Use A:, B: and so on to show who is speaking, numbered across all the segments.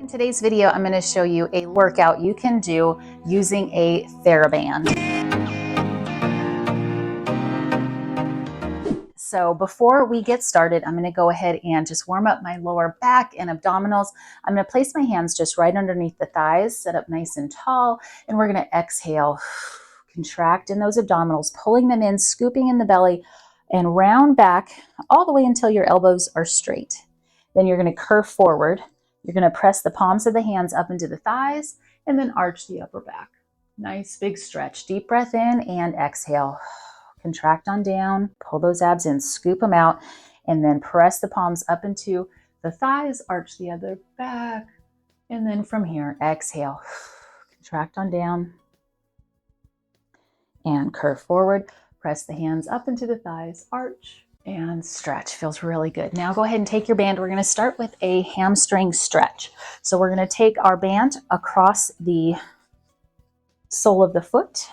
A: In today's video, I'm going to show you a workout you can do using a TheraBand. So before we get started, I'm going to go ahead and just warm up my lower back and abdominals. I'm going to place my hands just right underneath the thighs, set up nice and tall, and we're going to exhale, contract in those abdominals, pulling them in, scooping in the belly, and round back all the way until your elbows are straight. Then you're going to curve forward. You're going to press the palms of the hands up into the thighs and then arch the upper back. Nice big stretch. Deep breath in and exhale. Contract on down, pull those abs in, scoop them out, and then press the palms up into the thighs, arch the other back, and then from here, exhale. Contract on down and curve forward. Press the hands up into the thighs, arch, and stretch. Feels really good. Now go ahead and take your band. We're going to start with a hamstring stretch. So we're going to take our band across the sole of the foot.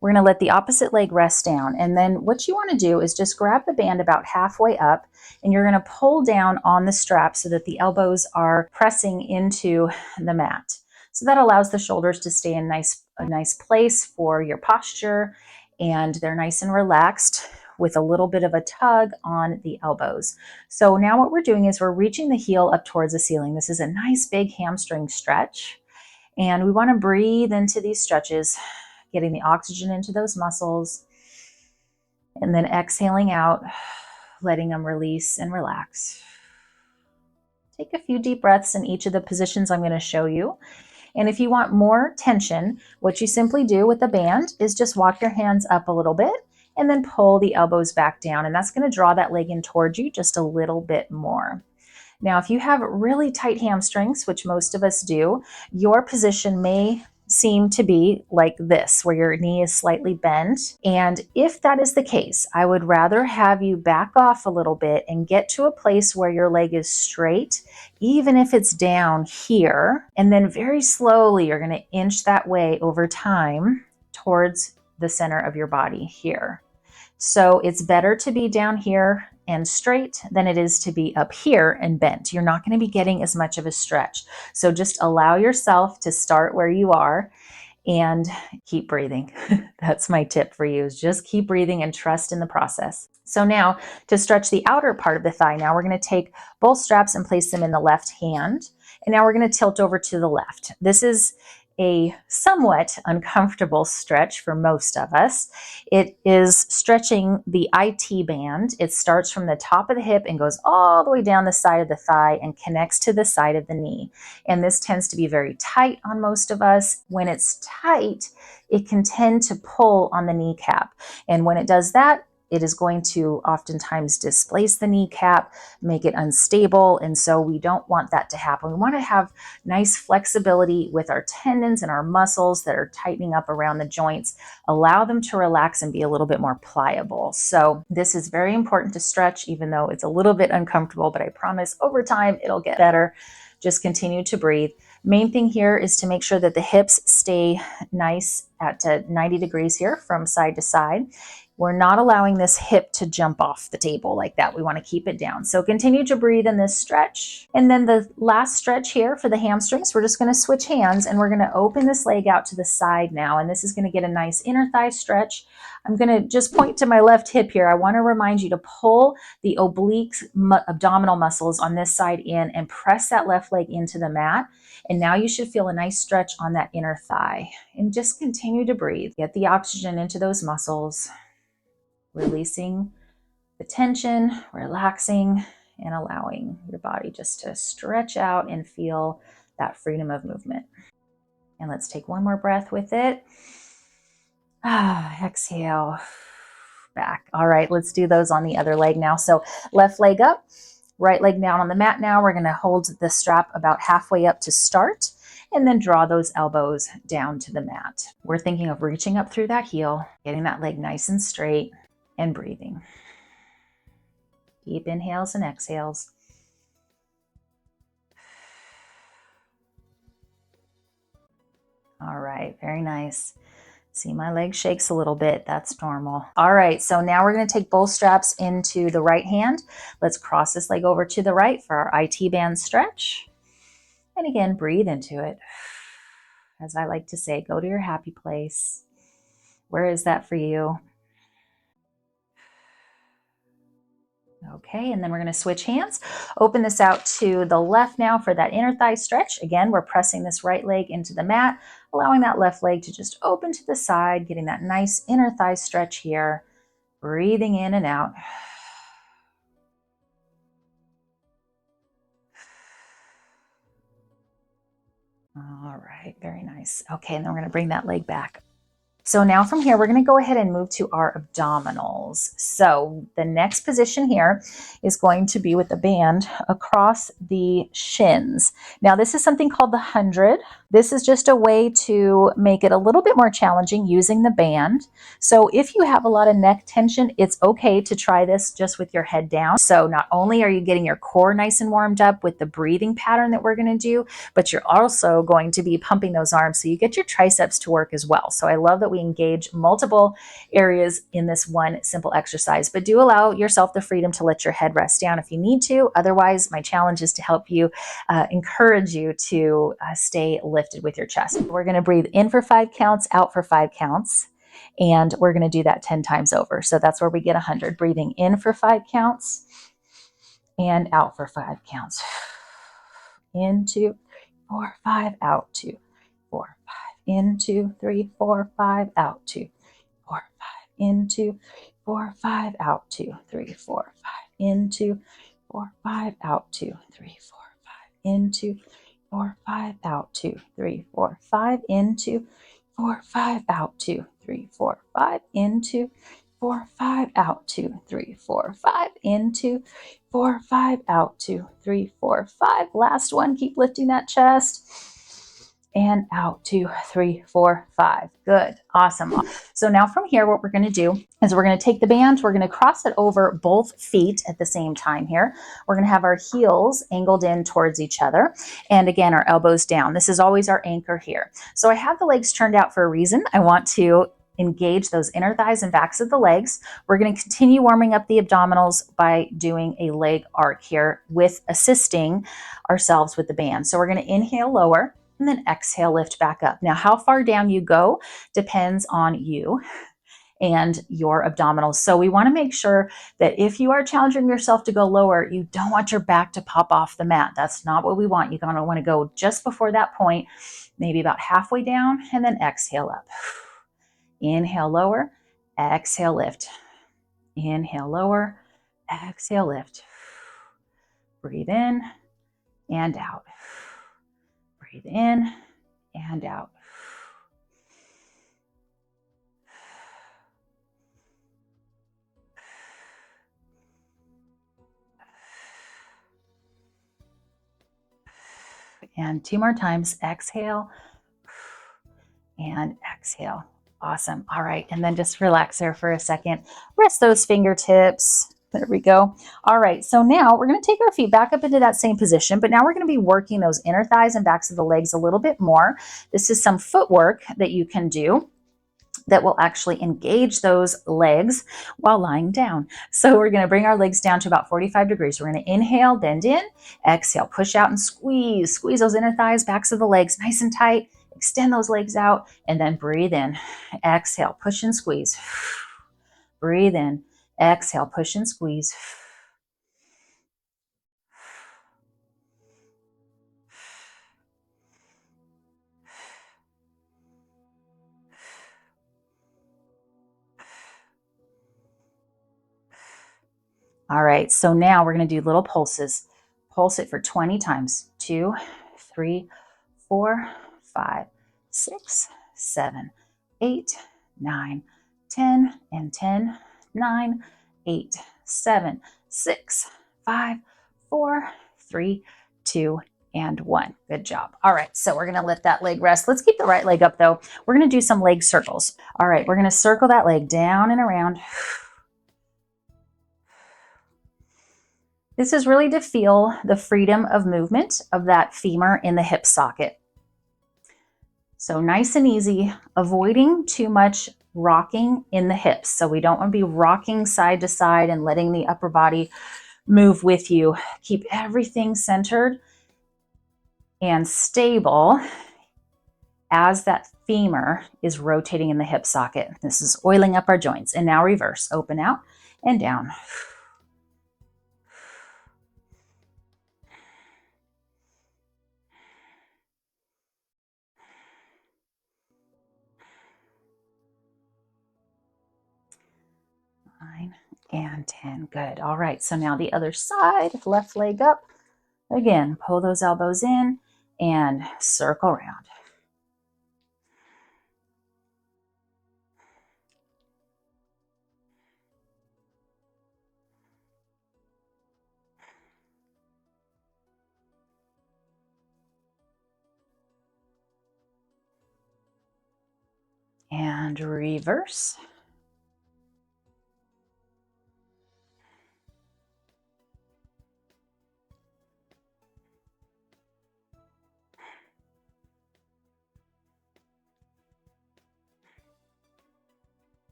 A: We're going to let the opposite leg rest down. And then what you want to do is just grab the band about halfway up, and you're going to pull down on the strap so that the elbows are pressing into the mat. So that allows the shoulders to stay in a nice place for your posture, and they're nice and relaxed with a little bit of a tug on the elbows. So now what we're doing is we're reaching the heel up towards the ceiling. This is a nice big hamstring stretch. And we want to breathe into these stretches, getting the oxygen into those muscles, and then exhaling out, letting them release and relax. Take a few deep breaths in each of the positions I'm going to show you. And if you want more tension, what you simply do with the band is just walk your hands up a little bit and then pull the elbows back down. And that's going to draw that leg in towards you just a little bit more. Now, if you have really tight hamstrings, which most of us do, your position may seem to be like this, where your knee is slightly bent. And if that is the case, I would rather have you back off a little bit and get to a place where your leg is straight, even if it's down here. And then very slowly, you're going to inch that way over time towards the center of your body here. So it's better to be down here and straight than it is to be up here and bent. You're not going to be getting as much of a stretch. So just allow yourself to start where you are and keep breathing. That's my tip for you, is just keep breathing and trust in the process. So now to stretch the outer part of the thigh, now we're going to take both straps and place them in the left hand. And now we're going to tilt over to the left. This is a somewhat uncomfortable stretch for most of us. It is stretching the IT band. It starts from the top of the hip and goes all the way down the side of the thigh and connects to the side of the knee. And this tends to be very tight on most of us. When it's tight, it can tend to pull on the kneecap. And when it does that, it is going to oftentimes displace the kneecap, make it unstable, and so we don't want that to happen. We want to have nice flexibility with our tendons and our muscles that are tightening up around the joints. Allow them to relax and be a little bit more pliable. So this is very important to stretch, even though it's a little bit uncomfortable, but I promise over time it'll get better. Just continue to breathe. Main thing here is to make sure that the hips stay nice at 90 degrees here from side to side. We're not allowing this hip to jump off the table like that. We want to keep it down. So continue to breathe in this stretch. And then the last stretch here for the hamstrings, we're just going to switch hands and we're going to open this leg out to the side now. And this is going to get a nice inner thigh stretch. I'm going to just point to my left hip here. I want to remind you to pull the oblique abdominal muscles on this side in and press that left leg into the mat. And now you should feel a nice stretch on that inner thigh. And just continue to breathe. Get the oxygen into those muscles. Releasing the tension, relaxing, and allowing your body just to stretch out and feel that freedom of movement. And let's take one more breath with it. Exhale, back. All right, let's do those on the other leg now. So left leg up, right leg down on the mat now. We're going to hold the strap about halfway up to start, and then draw those elbows down to the mat. We're thinking of reaching up through that heel, getting that leg nice and straight, and breathing. Deep inhales and exhales. All right, very nice. See, my leg shakes a little bit. That's normal. All right, so now we're going to take both straps into the right hand. Let's cross this leg over to the right for our IT band stretch. And again, breathe into it. As I like to say, go to your happy place. Where is that for you? Okay, and then we're going to switch hands. Open this out to the left now for that inner thigh stretch. Again, we're pressing this right leg into the mat, allowing that left leg to just open to the side, getting that nice inner thigh stretch here. Breathing in and out. All right, very nice. Okay, and then we're going to bring that leg back. So now from here, we're going to go ahead and move to our abdominals. So the next position here is going to be with the band across the shins. Now this is something called the 100. This is just a way to make it a little bit more challenging using the band. So if you have a lot of neck tension, it's okay to try this just with your head down. So not only are you getting your core nice and warmed up with the breathing pattern that we're going to do, but you're also going to be pumping those arms so you get your triceps to work as well. So I love that we engage multiple areas in this one simple exercise, but do allow yourself the freedom to let your head rest down if you need to. Otherwise, my challenge is to help you, encourage you to stay lifted with your chest. We're going to breathe in for 5 counts, out for 5 counts, and we're going to do that 10 times over. So that's where we get 100. Breathing in for 5 counts and out for 5 counts. In 2, 4, 5, out 2, 4, 5. In 2, 3, 4, 5, out 2, 4, 5. In 2, 4, 5, out 2, 3, 4, 5. In 2, 4, 5, out 2, 3, 4, 5. In 2, 4, 5, out 2, 3, 4, 5. In 2, 4, 5, out 2, 3, 4, 5. In 2, 4, 5, out 2, 3, 4, 5. In 2, 4, 5, out 2, 3, 4, 5. Last one. Keep lifting that chest. And out 2, 3, 4, 5. Good. Awesome. So now from here, what we're going to do is we're going to take the band, we're going to cross it over both feet at the same time here. We're going to have our heels angled in towards each other. And again, our elbows down. This is always our anchor here. So I have the legs turned out for a reason. I want to engage those inner thighs and backs of the legs. We're going to continue warming up the abdominals by doing a leg arc here with assisting ourselves with the band. So we're going to inhale lower and then exhale, lift back up. Now, how far down you go depends on you and your abdominals. So we want to make sure that if you are challenging yourself to go lower, you don't want your back to pop off the mat. That's not what we want. You're going to want to go just before that point, maybe about halfway down, and then exhale up. Inhale lower, exhale lift. Inhale lower, exhale lift. Breathe in and out. Breathe in and out. And 2 more times. Exhale and exhale. Awesome. All right. And then just relax there for a second. Rest those fingertips. There we go. All right. So now we're going to take our feet back up into that same position, but now we're going to be working those inner thighs and backs of the legs a little bit more. This is some footwork that you can do that will actually engage those legs while lying down. So we're going to bring our legs down to about 45 degrees. We're going to inhale, bend in, exhale, push out and squeeze. Squeeze those inner thighs, backs of the legs nice and tight. Extend those legs out and then breathe in. Exhale, push and squeeze. Breathe in. Exhale, push and squeeze. All right, so now we're going to do little pulses. Pulse it for 20 times. 2, 3, 4, 5, 6, 7, 8, 9, 10, and 10, 9, 8, 7, 6, 5, 4, 3, 2, and 1. Good job. All right, so we're going to let that leg rest. Let's keep the right leg up though. We're going to do some leg circles. All right, we're going to circle that leg down and around. This is really to feel the freedom of movement of that femur in the hip socket. So nice and easy, avoiding too much rocking in the hips. So we don't want to be rocking side to side and letting the upper body move with you. Keep everything centered and stable as that femur is rotating in the hip socket. This is oiling up our joints. And now reverse, open out and down. Nine and 10, good. All right, so now the other side, left leg up. Again, pull those elbows in and circle around. And reverse.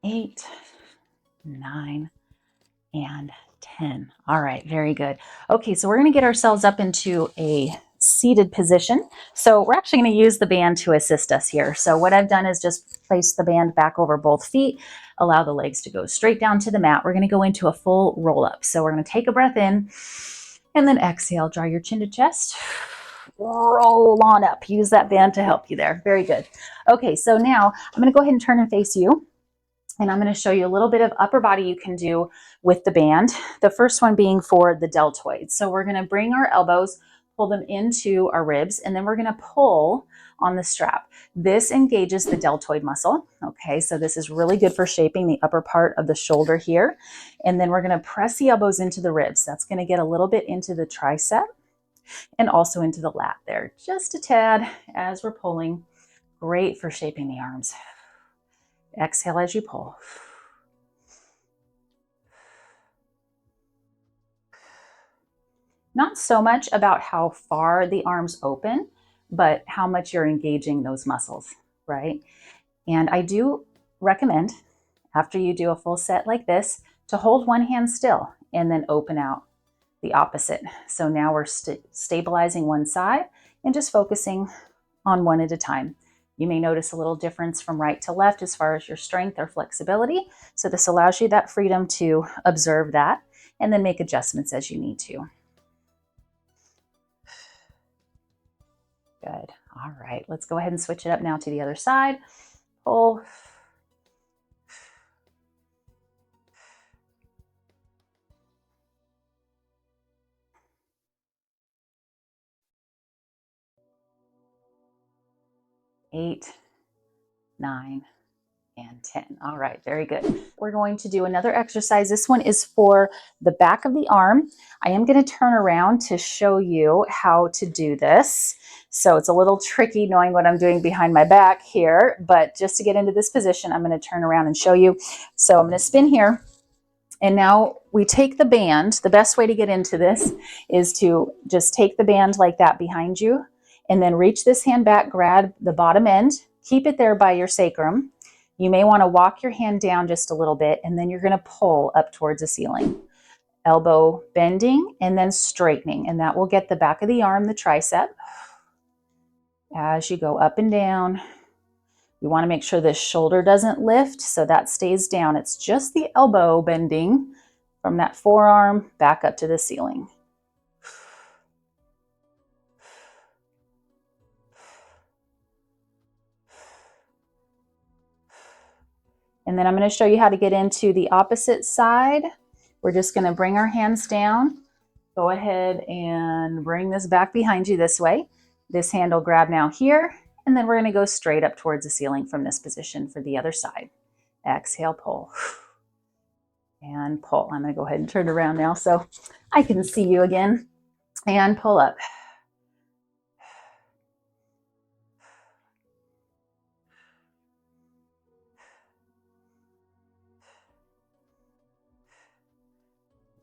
A: Eight, 9, and 10. All right, very good. Okay, so we're going to get ourselves up into a seated position. So we're actually going to use the band to assist us here. So what I've done is just place the band back over both feet, allow the legs to go straight down to the mat. We're going to go into a full roll up. So we're going to take a breath in and then exhale, draw your chin to chest. Roll on up. Use that band to help you there. Very good. Okay, so now I'm going to go ahead and turn and face you. And I'm going to show you a little bit of upper body you can do with the band. The first one being for the deltoids. So we're going to bring our elbows, pull them into our ribs, and then we're going to pull on the strap. This engages the deltoid muscle. Okay, so this is really good for shaping the upper part of the shoulder here. And then we're going to press the elbows into the ribs. That's going to get a little bit into the tricep and also into the lat there. Just a tad as we're pulling. Great for shaping the arms. Exhale as you pull. Not so much about how far the arms open, but how much you're engaging those muscles, right? And I do recommend, after you do a full set like this, to hold one hand still and then open out the opposite. So now we're stabilizing one side and just focusing on one at a time. You may notice a little difference from right to left as far as your strength or flexibility. So this allows you that freedom to observe that and then make adjustments as you need to. Good. All right, let's go ahead and switch it up now to the other side. Pull. Eight, 9, and 10. All right, very good. We're going to do another exercise. This one is for the back of the arm. I am going to turn around to show you how to do this. So it's a little tricky knowing what I'm doing behind my back here, but just to get into this position, I'm going to turn around and show you. So I'm going to spin here. And now we take the band. The best way to get into this is to just take the band like that behind you and then reach this hand back, grab the bottom end, keep it there by your sacrum. You may want to walk your hand down just a little bit, and then you're going to pull up towards the ceiling. Elbow bending and then straightening, and that will get the back of the arm, the tricep. As you go up and down, you want to make sure this shoulder doesn't lift, so that stays down. It's just the elbow bending from that forearm back up to the ceiling. And then I'm going to show you how to get into the opposite side. We're just going to bring our hands down. Go ahead and bring this back behind you this way. This hand will grab now here, and then we're going to go straight up towards the ceiling from this position for the other side. Exhale, pull. And pull. I'm going to go ahead and turn around now so I can see you again. And pull up.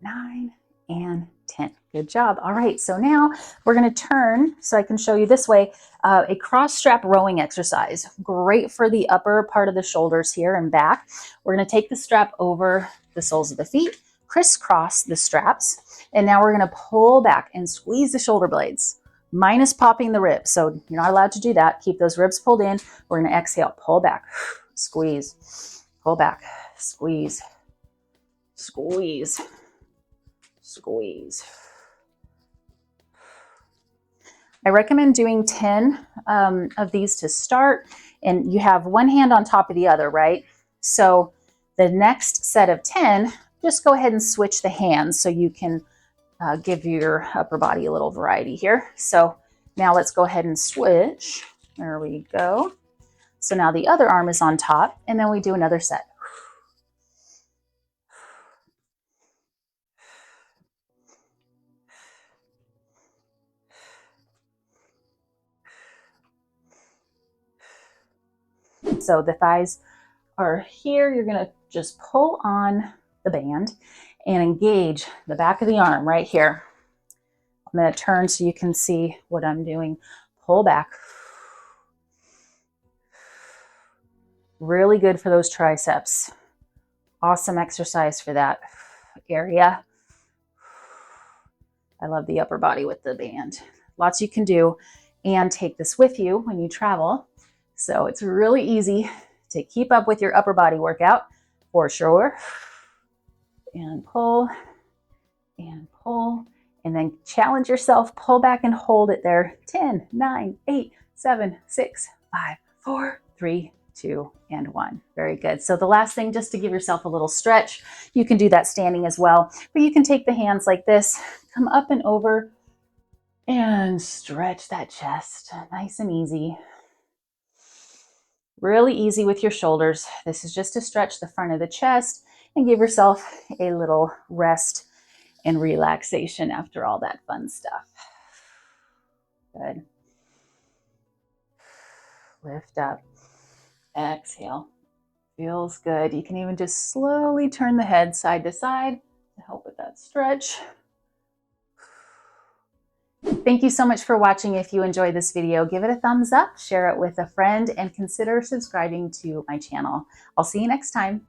A: Nine and 10. Good job. All right, so now we're going to turn so I can show you this way, a cross strap rowing exercise. Great for the upper part of the shoulders here and back. We're going to take the strap over the soles of the feet, crisscross the straps, and now we're going to pull back and squeeze the shoulder blades. minus popping the ribs. So you're not allowed to do that. Keep those ribs pulled in. We're going to exhale, pull back, squeeze, pull back, squeeze, squeeze, squeeze. I recommend doing 10 of these to start, and you have one hand on top of the other, right? So the next set of 10, just go ahead and switch the hands so you can give your upper body a little variety here. So now let's go ahead and switch. There we go. So now the other arm is on top, and then we do another set. So the thighs are here. You're going to just pull on the band and engage the back of the arm right here. I'm going to turn so you can see what I'm doing. Pull back. Really good for those triceps. Awesome exercise for that area. I love the upper body with the band. Lots you can do, and take this with you when you travel. So it's really easy to keep up with your upper body workout for sure. And pull, and then challenge yourself. Pull back and hold it there. 10, 9, 8, 7, 6, 5, 4, 3, 2, and 1. Very good. So the last thing, just to give yourself a little stretch, you can do that standing as well, but you can take the hands like this, come up and over, and stretch that chest. Nice and easy. Really easy with your shoulders. This is just to stretch the front of the chest and give yourself a little rest and relaxation after all that fun stuff. Good. Lift up. Exhale. Feels good. You can even just slowly turn the head side to side to help with that stretch. Thank you so much for watching. If you enjoyed this video, give it a thumbs up, share it with a friend, and consider subscribing to my channel. I'll see you next time.